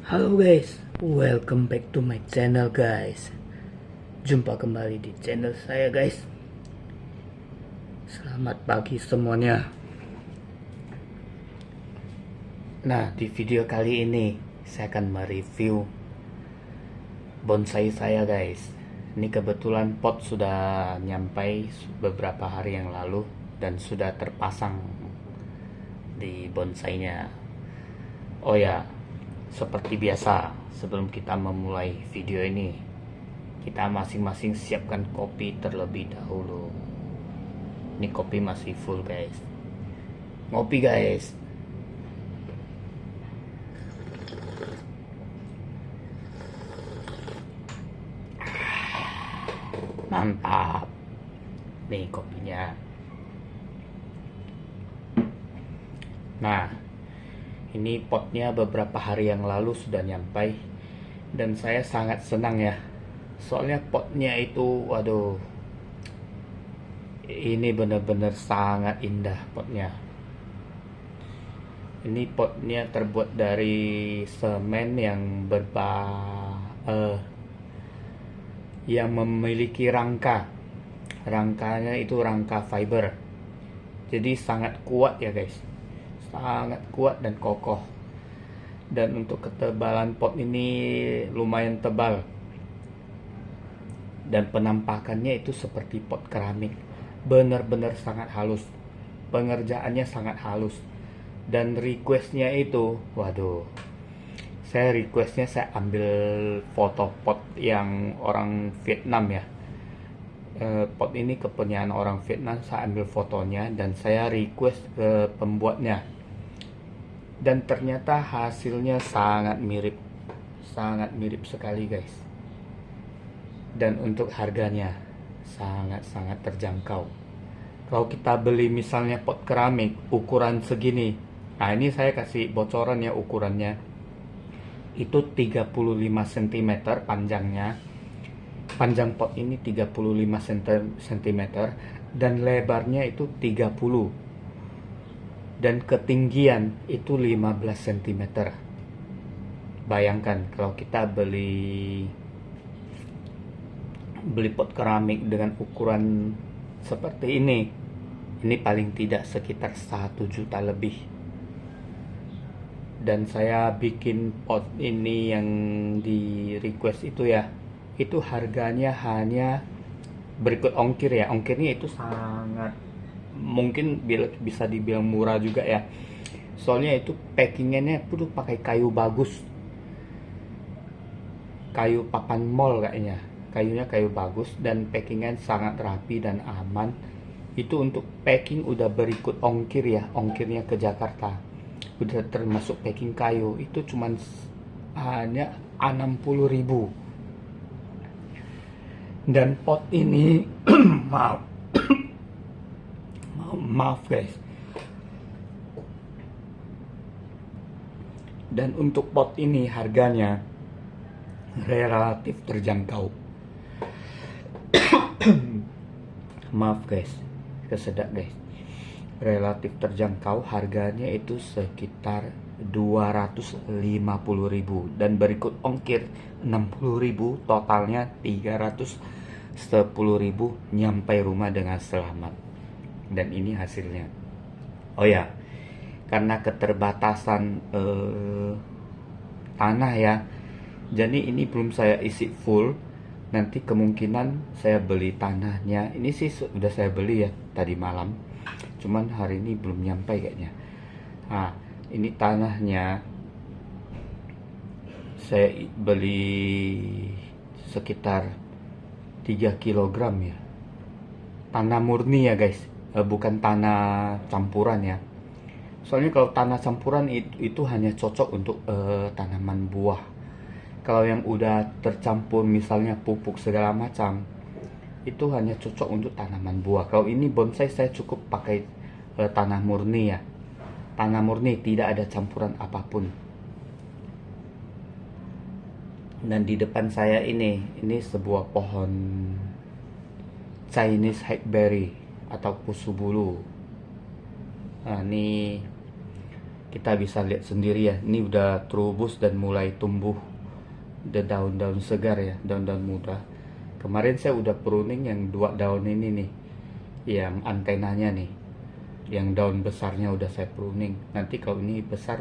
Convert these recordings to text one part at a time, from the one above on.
Halo guys, welcome back to my channel guys. Jumpa kembali di channel saya guys. Selamat pagi semuanya. Nah, di video kali ini saya akan mereview bonsai saya guys. Ini kebetulan pot sudah nyampai beberapa hari yang lalu dan sudah terpasang di bonsainya. Oh ya, seperti biasa, sebelum kita memulai video ini, kita masing-masing siapkan kopi terlebih dahulu. Ini kopi masih full guys. Ngopi guys. Mantap. Nih kopinya. Nah, ini potnya beberapa hari yang lalu sudah nyampai dan saya sangat senang ya. Soalnya potnya itu, waduh, ini benar-benar sangat indah potnya. Ini potnya terbuat dari semen yang memiliki rangka. Rangkanya itu rangka fiber. Jadi sangat kuat ya guys. Sangat kuat dan kokoh. Dan untuk ketebalan pot ini lumayan tebal. Dan penampakannya itu seperti pot keramik. Benar-benar sangat halus. Pengerjaannya sangat halus. Dan requestnya itu, waduh, saya requestnya saya ambil foto pot yang orang Vietnam ya. Pot ini kepunyaan orang Vietnam, saya ambil fotonya dan saya request ke pembuatnya. Dan ternyata hasilnya sangat mirip sekali guys. Dan untuk harganya sangat-sangat terjangkau. Kalau kita beli misalnya pot keramik ukuran segini, nah ini saya kasih bocoran ya ukurannya, itu 35 cm panjangnya. Panjang pot ini 35 cm dan lebarnya itu 30, dan ketinggian itu 15 cm. Bayangkan kalau kita beli pot keramik dengan ukuran seperti ini paling tidak sekitar 1 juta lebih. Dan saya bikin pot ini yang di request itu ya, itu harganya hanya berikut ongkir ya. Ongkirnya itu sangat mungkin bisa dibilang murah juga ya. Soalnya itu packingannya tuh pakai kayu bagus, kayu papan mall kayaknya. Kayunya kayu bagus dan packingan sangat rapi dan aman. Itu untuk packing udah berikut ongkir ya, ongkirnya ke Jakarta udah termasuk packing kayu. Itu cuman hanya 60.000. Dan pot ini maaf guys. Dan untuk pot ini harganya relatif terjangkau. Maaf guys, kesedak guys. Relatif terjangkau, harganya itu sekitar 250.000 dan berikut ongkir 60.000, totalnya 310.000 nyampe rumah dengan selamat. Dan ini hasilnya. Oh ya, karena keterbatasan tanah ya, jadi ini belum saya isi full. Nanti kemungkinan saya beli tanahnya. Ini sih sudah saya beli ya tadi malam, cuman hari ini belum nyampe kayaknya. Nah, ini tanahnya saya beli sekitar 3 kilogram ya. Tanah murni ya guys, bukan tanah campuran ya. Soalnya kalau tanah campuran itu hanya cocok untuk tanaman buah. Kalau yang udah tercampur misalnya pupuk segala macam, itu hanya cocok untuk tanaman buah. Kalau ini bonsai saya cukup pakai tanah murni ya. Tanah murni, tidak ada campuran apapun. Dan di depan saya ini sebuah pohon Chinese hackberry atau pusu bulu. Nah, ini kita bisa lihat sendiri ya, ini udah terubus dan mulai tumbuh daun-daun segar ya, daun-daun muda. Kemarin saya udah pruning yang 2 daun ini nih, yang antenanya nih, yang daun besarnya udah saya pruning. Nanti kalau ini besar,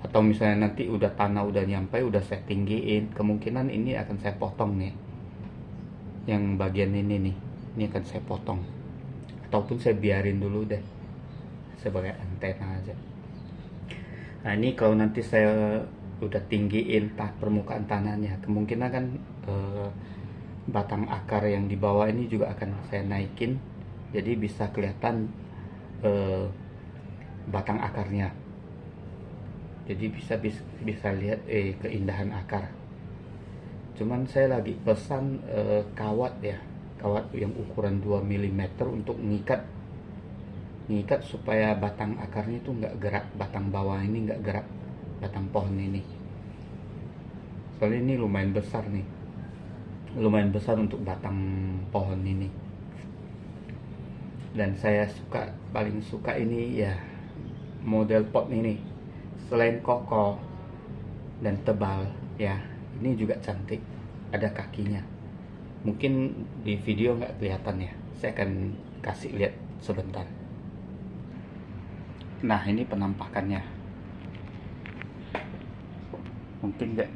atau misalnya nanti udah tanah udah nyampe, udah saya tinggiin, kemungkinan ini akan saya potong nih, yang bagian ini nih, ini akan saya potong, ataupun saya biarin dulu deh sebagai antena aja. Nah ini kalau nanti saya udah tinggiin permukaan tanahnya, kemungkinan kan batang akar yang di bawah ini juga akan saya naikin, jadi bisa kelihatan batang akarnya, jadi bisa lihat keindahan akar. Cuman saya lagi pesan kawat ya, kawat yang ukuran 2 mm untuk ngikat supaya batang akarnya itu nggak gerak, batang bawah ini nggak gerak, batang pohon ini. Soalnya ini lumayan besar nih, lumayan besar untuk batang pohon ini. Dan saya paling suka ini ya, model pot ini. Selain kokoh dan tebal ya, ini juga cantik, ada kakinya. Mungkin di video nggak kelihatan ya, saya akan kasih lihat sebentar. Nah ini penampakannya, mungkin nggak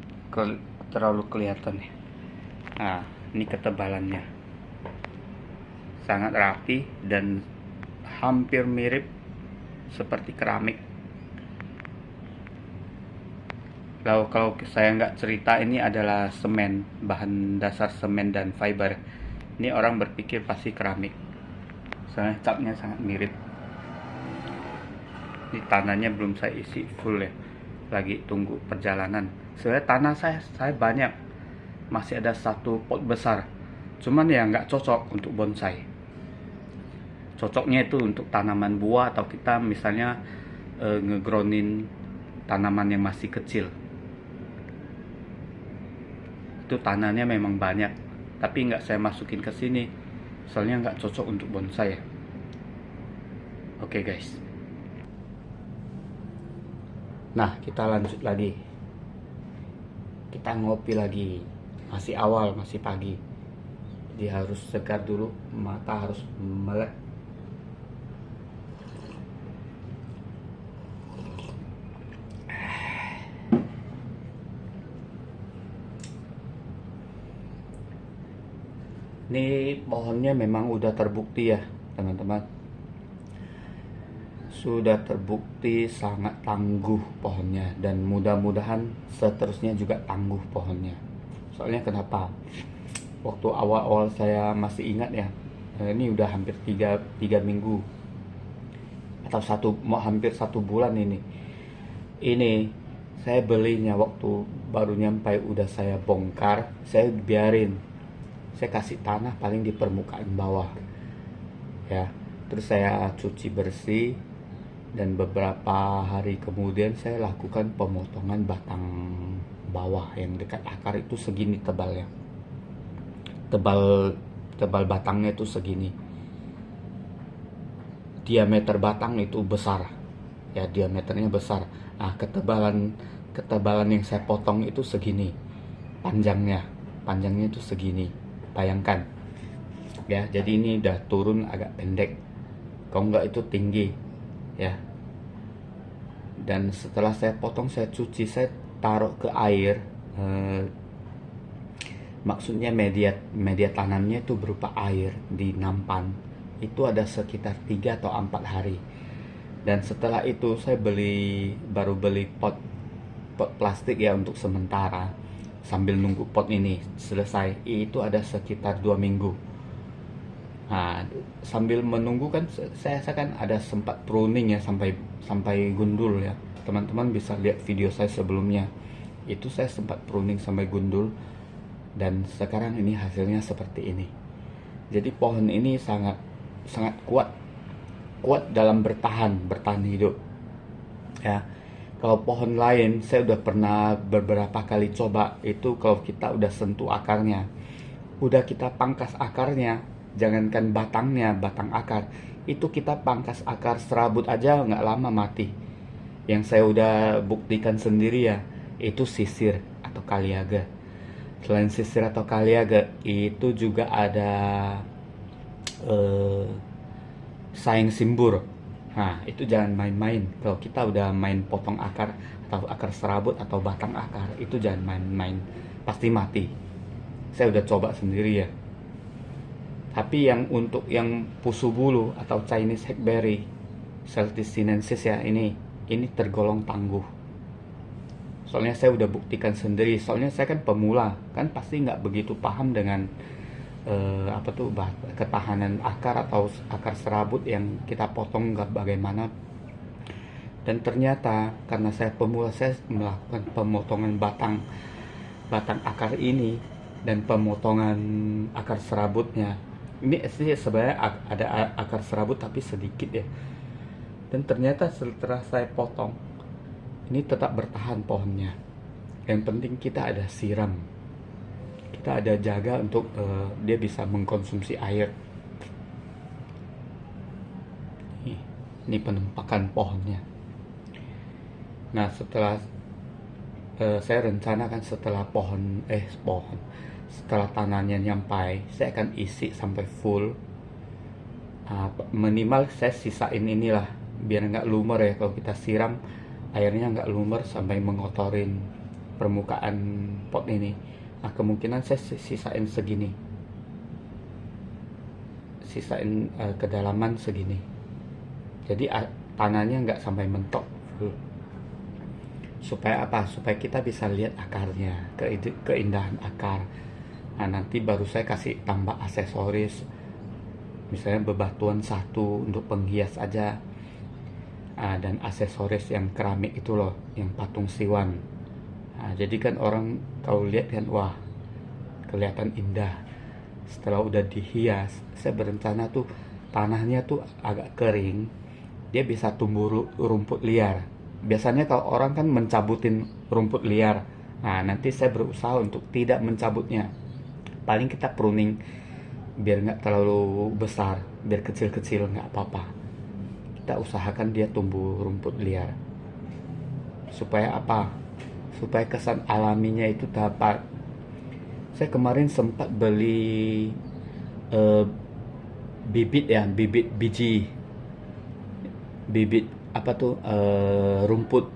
terlalu kelihatan ya. Nah ini ketebalannya, sangat rapi dan hampir mirip seperti keramik. Lalu kalau saya nggak cerita ini adalah semen, bahan dasar semen dan fiber, ini orang berpikir pasti keramik, soalnya catnya sangat mirip. Ini tanahnya belum saya isi full ya, lagi tunggu perjalanan. Sebenarnya tanah saya banyak, masih ada 1 pot besar, cuman ya nggak cocok untuk bonsai. Cocoknya itu untuk tanaman buah, atau kita misalnya ngegroundin tanaman yang masih kecil. Itu tanahnya memang banyak, tapi nggak saya masukin ke sini, soalnya nggak cocok untuk bonsai ya. Oke guys. Nah kita lanjut lagi, kita ngopi lagi. Masih awal, masih pagi, jadi harus segar dulu, mata harus melek. Ini pohonnya memang udah terbukti ya teman-teman, sudah terbukti sangat tangguh pohonnya, dan mudah-mudahan seterusnya juga tangguh pohonnya. Soalnya kenapa? Waktu awal-awal saya masih ingat ya, ini udah hampir 3 minggu atau hampir 1 bulan ini. Ini saya belinya waktu baru nyampe, udah saya bongkar, saya biarin, saya kasih tanah paling di permukaan bawah ya, terus saya cuci bersih, dan beberapa hari kemudian saya lakukan pemotongan batang bawah yang dekat akar itu segini tebalnya, tebal batangnya itu segini, diameter batang itu besar ya, diameternya besar. Nah ketebalan yang saya potong itu segini, panjangnya itu segini, bayangkan ya. Jadi ini udah turun agak pendek, kalau enggak itu tinggi ya. Dan setelah saya potong, saya cuci, saya taruh ke air, maksudnya media tanamnya itu berupa air di nampan, itu ada sekitar 3 atau 4 hari. Dan setelah itu saya baru beli pot plastik ya untuk sementara, sambil nunggu pot ini selesai, itu ada sekitar 2 minggu. Nah, sambil menunggu kan saya kan ada sempat pruning ya, sampai gundul ya. Teman-teman bisa lihat video saya sebelumnya, itu saya sempat pruning sampai gundul, dan sekarang ini hasilnya seperti ini. Jadi pohon ini sangat kuat dalam bertahan hidup ya. Kalau pohon lain saya udah pernah beberapa kali coba, itu kalau kita udah sentuh akarnya, udah kita pangkas akarnya, jangankan batangnya, batang akar itu kita pangkas akar serabut aja nggak lama mati Yang saya udah buktikan sendiri ya, itu sisir atau kaliaga. Selain sisir atau kaliaga, itu juga ada eh, saing simbur. Nah, itu jangan main-main. Kalau kita udah main potong akar atau akar serabut atau batang akar, itu jangan main-main. Pasti mati. Saya udah coba sendiri ya. Tapi yang untuk yang pusu bulu atau Chinese hackberry, Celtis sinensis ya, ini tergolong tangguh. Soalnya saya udah buktikan sendiri. Soalnya saya kan pemula, kan pasti nggak begitu paham dengan ketahanan akar atau akar serabut yang kita potong nggak bagaimana. Dan ternyata karena saya pemula, saya melakukan pemotongan batang akar ini dan pemotongan akar serabutnya. Ini sih sebenarnya ada akar serabut tapi sedikit ya. Dan ternyata setelah saya potong, ini tetap bertahan pohonnya. Yang penting kita ada siram, kita ada jaga untuk dia bisa mengkonsumsi air. Ini penempakan pohonnya. Nah, setelah saya rencanakan setelah setelah tanahnya nyampai, saya akan isi sampai full. Minimal saya sisain inilah biar nggak lumer ya. Kalau kita siram, airnya nggak lumer sampai mengotorin permukaan pot ini. Nah, kemungkinan saya sisain segini, sisain kedalaman segini. Jadi tanahnya nggak sampai mentok full. Supaya apa? Supaya kita bisa lihat akarnya, keindahan akar. Nah, nanti baru saya kasih tambah aksesoris, misalnya bebatuan satu untuk penghias aja. Dan aksesoris yang keramik itu loh, yang patung siwan. Jadi kan orang kalau lihat kan, wah, kelihatan indah. Setelah udah dihias, saya berencana tuh tanahnya tuh agak kering, dia bisa tumbuh rumput liar. Biasanya kalau orang kan mencabutin rumput liar. Nah, nanti saya berusaha untuk tidak mencabutnya. Paling kita pruning biar nggak terlalu besar, biar kecil-kecil nggak apa-apa. Kita usahakan dia tumbuh rumput liar. Supaya apa? Supaya kesan alaminya itu dapat. Saya kemarin sempat beli bibit rumput,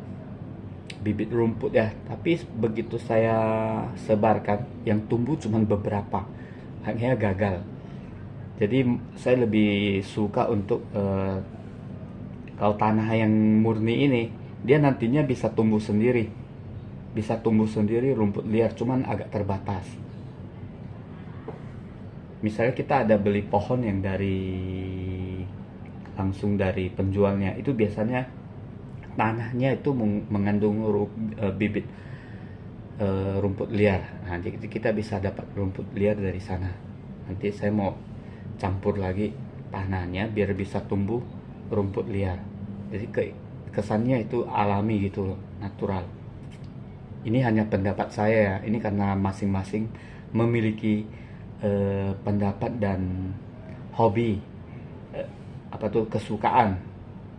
bibit rumput ya. Tapi begitu saya sebarkan, yang tumbuh cuma beberapa, akhirnya gagal. Jadi saya lebih suka untuk kalau tanah yang murni ini, dia nantinya bisa tumbuh sendiri, rumput liar, cuman agak terbatas. Misalnya kita ada beli pohon yang langsung dari penjualnya, itu biasanya tanahnya itu mengandung bibit rumput liar. Nah, jadi kita bisa dapat rumput liar dari sana. Nanti saya mau campur lagi tanahnya biar bisa tumbuh rumput liar. Jadi kesannya itu alami gitu loh, natural. Ini hanya pendapat saya ya. Ini karena masing-masing memiliki pendapat dan hobi,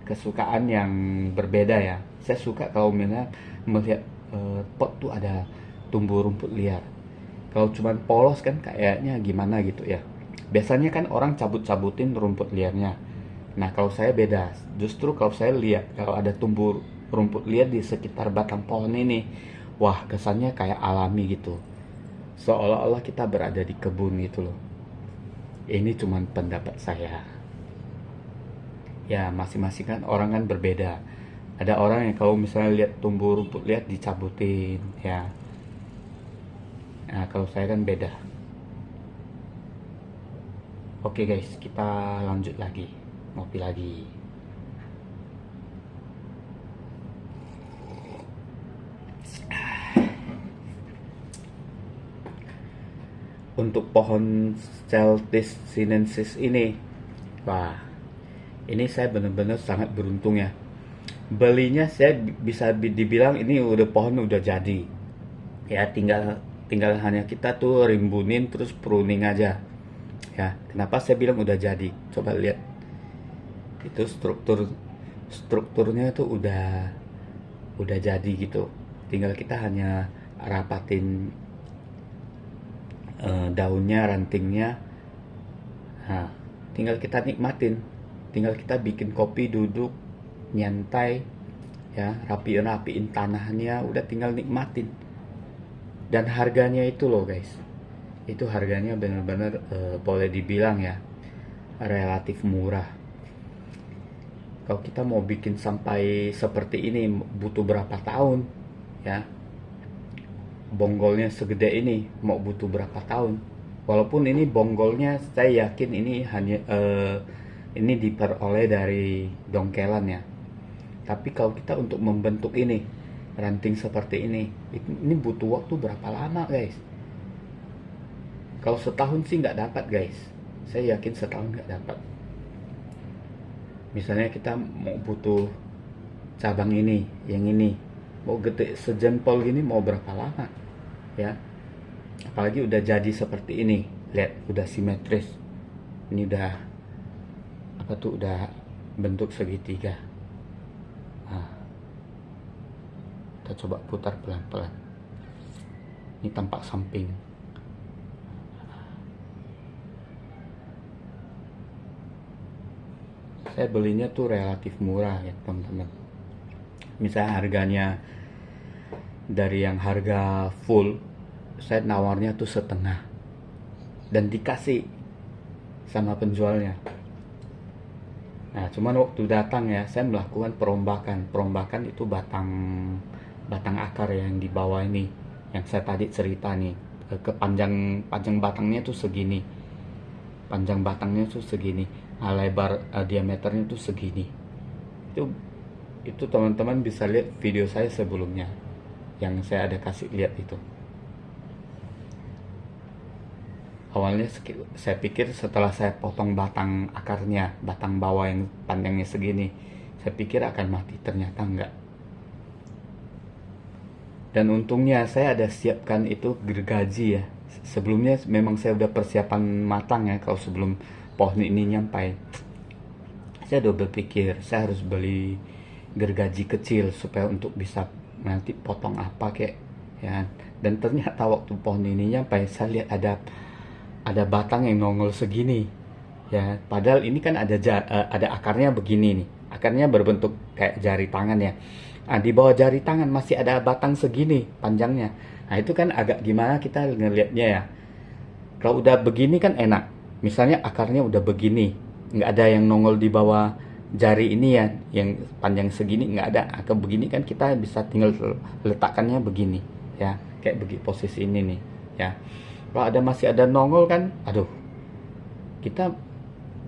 kesukaan yang berbeda ya. Saya suka kalau melihat pot tuh ada tumbuh rumput liar. Kalau cuman polos kan kayaknya gimana gitu ya. Biasanya kan orang cabut-cabutin rumput liarnya. Nah, kalau saya beda. Justru kalau saya lihat kalau ada tumbuh rumput liar di sekitar batang pohon ini, wah, kesannya kayak alami gitu. Seolah-olah kita berada di kebun gitu loh. Ini cuman pendapat saya. Ya, masing-masing kan orang kan berbeda. Ada orang yang kalau misalnya lihat tumbuh rumput liar dicabutin ya. Nah, kalau saya kan beda. Oke guys, kita lanjut lagi. Ngopi lagi. Untuk pohon Celtis sinensis ini, wah, ini saya benar-benar sangat beruntung ya. Belinya saya bisa dibilang ini udah pohon udah jadi. Ya, tinggal hanya kita tuh rimbunin terus pruning aja. Ya, kenapa saya bilang udah jadi? Coba lihat. Itu strukturnya tuh udah udah jadi gitu. Tinggal kita hanya rapatin daunnya, rantingnya. Nah, tinggal kita nikmatin. Tinggal kita bikin kopi, duduk nyantai, ya, rapiin tanahnya, udah tinggal nikmatin. Dan harganya itu loh guys, itu harganya bener-bener boleh dibilang ya relatif murah. Kalau kita mau bikin sampai seperti ini butuh berapa tahun, ya. Bonggolnya segede ini mau butuh berapa tahun. Walaupun ini bonggolnya saya yakin ini hanya ini diperoleh dari dongkelan ya. Tapi kalau kita untuk membentuk ini ranting seperti ini butuh waktu berapa lama guys? Kalau setahun sih nggak dapat guys. Saya yakin setahun nggak dapat. Misalnya kita mau butuh cabang ini, yang ini, mau gede sejempol gini mau berapa lama, ya? Apalagi udah jadi seperti ini, lihat udah simetris. Ini udah apa tuh? Udah bentuk segitiga. Nah, kita coba putar pelan-pelan. Ini tampak samping. Saya belinya tuh relatif murah ya teman-teman. Misalnya harganya dari yang harga full, saya nawarnya tuh setengah dan dikasih sama penjualnya. Nah, cuman waktu datang ya, saya melakukan perombakan. Perombakan itu batang akar yang di bawah ini, yang saya tadi cerita nih. Panjang batangnya tuh segini. Panjang batangnya tuh segini. Nah, lebar diameternya tuh segini. Itu teman-teman bisa lihat video saya sebelumnya yang saya ada kasih lihat itu. Awalnya saya pikir setelah saya potong batang akarnya, batang bawah yang panjangnya segini, saya pikir akan mati, ternyata enggak. Dan untungnya saya ada siapkan itu gergaji ya. Sebelumnya memang saya udah persiapan matang ya, kalau sebelum pohon ini nyampai. Saya udah berpikir saya harus beli gergaji kecil supaya untuk bisa nanti potong apa kek, ya. Dan ternyata waktu pohon ini nyampai, saya lihat ada batang yang nongol segini, ya. Padahal ini kan ada akarnya begini nih, akarnya berbentuk kayak jari tangan ya. Nah, di bawah jari tangan masih ada batang segini panjangnya. Nah, itu kan agak gimana kita ngelihatnya ya. Kalau udah begini kan enak. Misalnya akarnya udah begini, nggak ada yang nongol di bawah jari ini ya, yang panjang segini nggak ada. Atau begini kan kita bisa tinggal letakkannya begini, ya, kayak begini posisi ini nih, ya. Kalau masih ada nongol kan, aduh, kita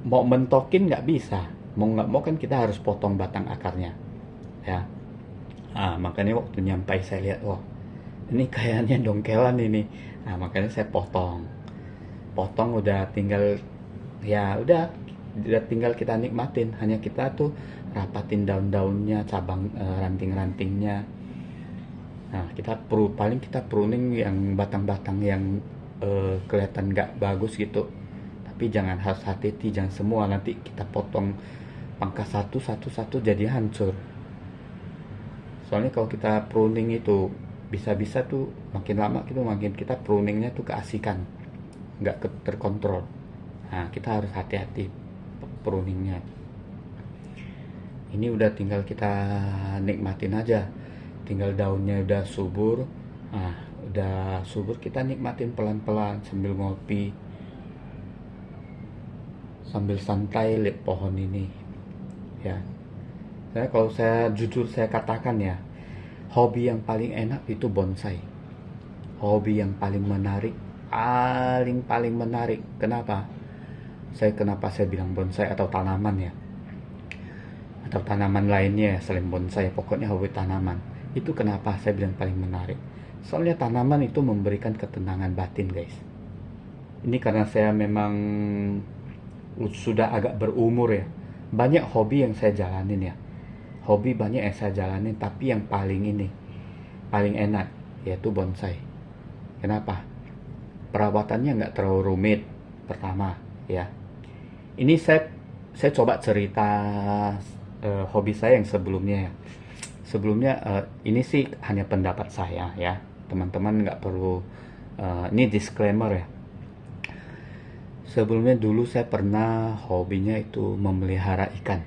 mau mentokin nggak bisa, mau nggak mau kan kita harus potong batang akarnya, ya. Nah, makanya waktu nyampai saya lihat, wah, ini kayaknya dongkelan ini. Nah, makanya saya potong udah tinggal, ya udah tinggal kita nikmatin. Hanya kita tuh rapatin daun-daunnya, cabang ranting-rantingnya. Nah, paling kita pruning yang batang-batang yang kelihatan nggak bagus gitu. Tapi jangan, harus hati-hati, jangan semua nanti kita potong pangkas satu jadi hancur. Soalnya kalau kita pruning itu bisa-bisa tuh makin lama gitu, makin kita pruningnya tuh keasikan, nggak terkontrol. Nah, kita harus hati-hati pruningnya. Ini udah tinggal kita nikmatin aja. Tinggal daunnya udah subur. Nah, udah subur, kita nikmatin pelan-pelan sambil ngopi, sambil santai lihat pohon ini, ya. Saya jujur saya katakan ya, hobi yang paling enak itu bonsai. Hobi yang paling menarik, paling menarik. Kenapa saya bilang bonsai atau tanaman ya, atau tanaman lainnya selain bonsai, pokoknya hobi tanaman itu. Kenapa saya bilang paling menarik? Soalnya tanaman itu memberikan ketenangan batin guys. Ini karena saya memang sudah agak berumur ya, banyak hobi yang saya jalanin ya, tapi yang paling enak yaitu bonsai. Kenapa? Perawatannya nggak terlalu rumit, pertama ya. Ini saya coba cerita hobi saya yang sebelumnya ya. Sebelumnya ini sih hanya pendapat saya ya, teman-teman nggak perlu, ini disclaimer ya. Sebelumnya dulu saya pernah hobinya itu memelihara ikan.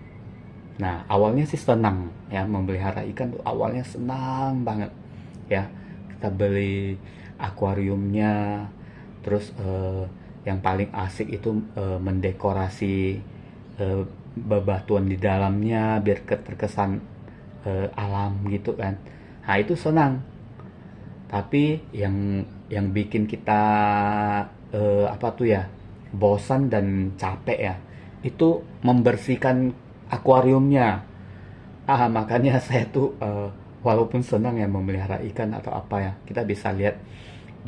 Nah, awalnya sih senang ya, memelihara ikan tuh awalnya senang banget ya. Kita beli akuariumnya, terus yang paling asik itu mendekorasi eh, bebatuan di dalamnya biar terkesan alam gitu kan. Nah, itu senang. Tapi yang bikin kita apa tuh ya, bosan dan capek ya, itu membersihkan akuariumnya. Makanya saya tuh walaupun senang ya memelihara ikan atau apa ya, kita bisa lihat,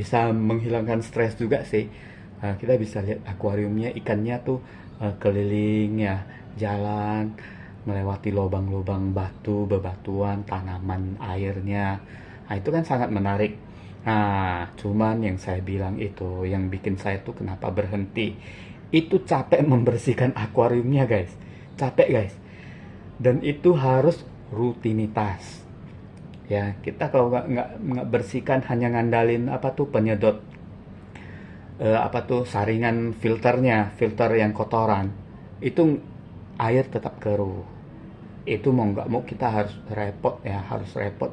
bisa menghilangkan stres juga sih. Kita bisa lihat akuariumnya, ikannya tuh keliling ya, jalan melewati lubang-lubang batu, bebatuan, tanaman airnya. Nah, itu kan sangat menarik. Nah, cuman yang saya bilang itu, yang bikin saya tuh kenapa berhenti, itu capek membersihkan akuariumnya guys. Capek guys. Dan itu harus rutinitas. Ya, kita kalau nggak bersihkan hanya ngandalin apa tuh penyedot apa tuh saringan filternya, filter yang kotoran, itu air tetap keruh. Itu mau nggak mau kita harus repot ya, harus repot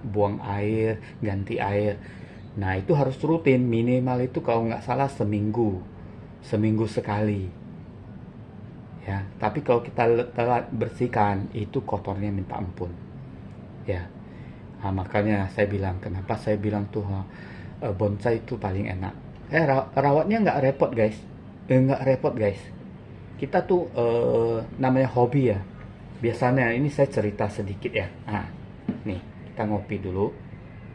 buang air, ganti air. Nah, itu harus rutin, minimal itu kalau nggak salah seminggu sekali ya. Tapi kalau kita telat bersihkan, itu kotornya minta ampun ya. Makanya saya bilang, kenapa saya bilang tuh bonsai itu paling enak. Rawatnya nggak repot guys, nggak repot guys. Kita tuh namanya hobi ya. Biasanya ini saya cerita sedikit ya. Nih kita ngopi dulu,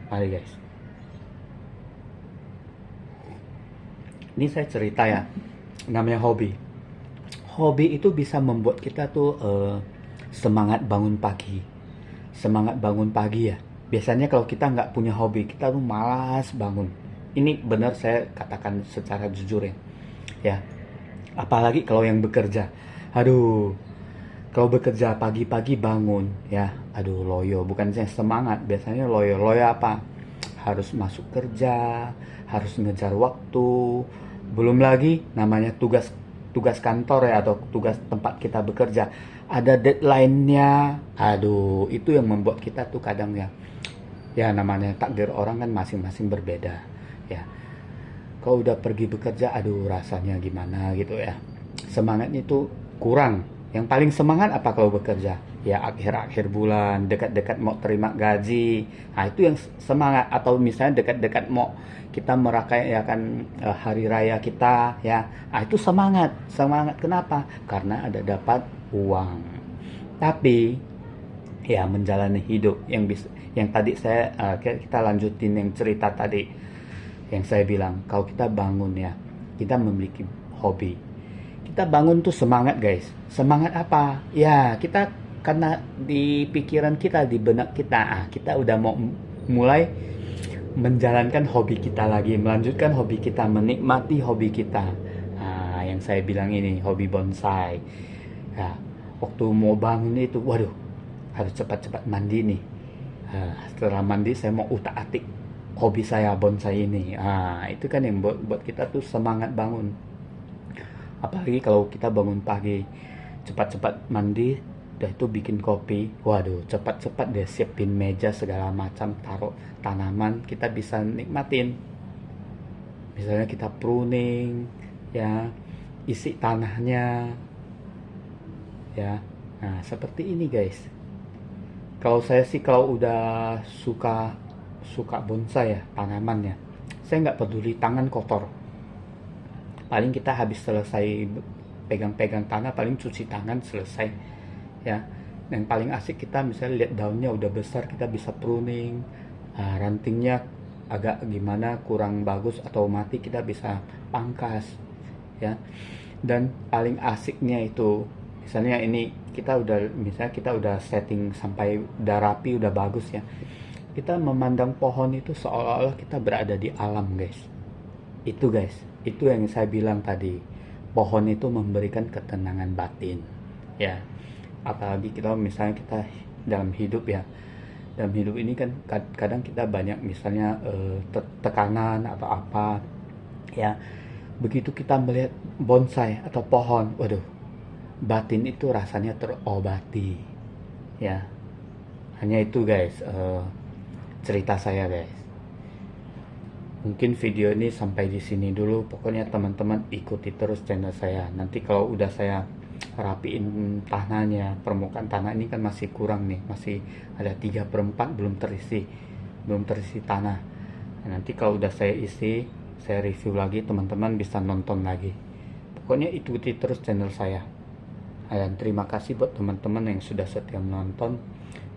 mari guys. Ini saya cerita ya, namanya hobi. Hobi itu bisa membuat kita tuh semangat bangun pagi. Semangat bangun pagi ya. Biasanya kalau kita nggak punya hobi, kita tuh malas bangun. Ini benar saya katakan secara jujur ya. Ya, apalagi kalau yang bekerja. Aduh, kalau bekerja pagi-pagi bangun ya, aduh loyo. Bukan saya semangat, biasanya loyo. Loyo apa? Harus masuk kerja, harus ngejar waktu. Belum lagi namanya tugas kantor ya, atau tugas tempat kita bekerja, ada deadline-nya. Aduh, itu yang membuat kita tuh kadang ya namanya takdir orang kan masing-masing berbeda ya. Kalau udah pergi bekerja, aduh rasanya gimana gitu ya, semangatnya itu kurang. Yang paling semangat apa kalau bekerja? Ya akhir-akhir bulan, dekat-dekat mau terima gaji. Nah, itu yang semangat. Atau misalnya dekat-dekat mau kita merayakan hari raya kita ya. Nah, itu semangat. Semangat kenapa? Karena ada dapat uang. Tapi ya menjalani hidup yang tadi saya kita lanjutin yang cerita tadi yang saya bilang, kalau kita bangun ya, kita memiliki hobi, kita bangun tuh semangat guys. Semangat apa ya, kita karena di pikiran kita, di benak kita, kita udah mau mulai menjalankan hobi kita lagi, melanjutkan hobi kita, menikmati hobi kita. Yang saya bilang ini hobi bonsai ya. Waktu mau bangun itu, waduh, harus cepat-cepat mandi nih. Setelah mandi saya mau utak-atik hobi saya bonsai ini. Itu kan yang buat kita tuh semangat bangun. Apalagi kalau kita bangun pagi, cepat-cepat mandi, udah itu bikin kopi. Waduh, cepat-cepat deh siapin meja segala macam, taruh tanaman, kita bisa nikmatin. Misalnya kita pruning, ya, isi tanahnya, ya. Nah, seperti ini guys. Kalau saya sih kalau udah suka bonsai ya, tanaman ya, saya nggak peduli tangan kotor. Paling kita habis selesai pegang-pegang tanah, paling cuci tangan selesai ya. Yang paling asik kita misalnya lihat daunnya udah besar, kita bisa pruning. Rantingnya agak gimana, kurang bagus atau mati, kita bisa pangkas ya. Dan paling asiknya itu misalnya kita udah setting sampai udah rapi, udah bagus ya, kita memandang pohon itu seolah-olah kita berada di alam guys. Itu yang saya bilang tadi, pohon itu memberikan ketenangan batin ya. Apalagi kita misalnya kita dalam hidup ya, dalam hidup ini kan kadang kita banyak misalnya tekanan atau apa ya. Begitu kita melihat bonsai atau pohon, waduh, batin itu rasanya terobati ya. Hanya itu guys, cerita saya guys. Mungkin video ini sampai di sini dulu. Pokoknya teman-teman ikuti terus channel saya. Nanti kalau udah saya rapiin tanahnya, permukaan tanah ini kan masih kurang nih, masih ada 3/4 belum terisi tanah. Nah, nanti kalau udah saya isi, saya review lagi, teman-teman bisa nonton lagi. Pokoknya ikuti terus channel saya. Dan terima kasih buat teman-teman yang sudah setia menonton.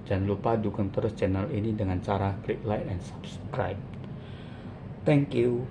Jangan lupa dukung terus channel ini dengan cara klik like and subscribe. Thank you.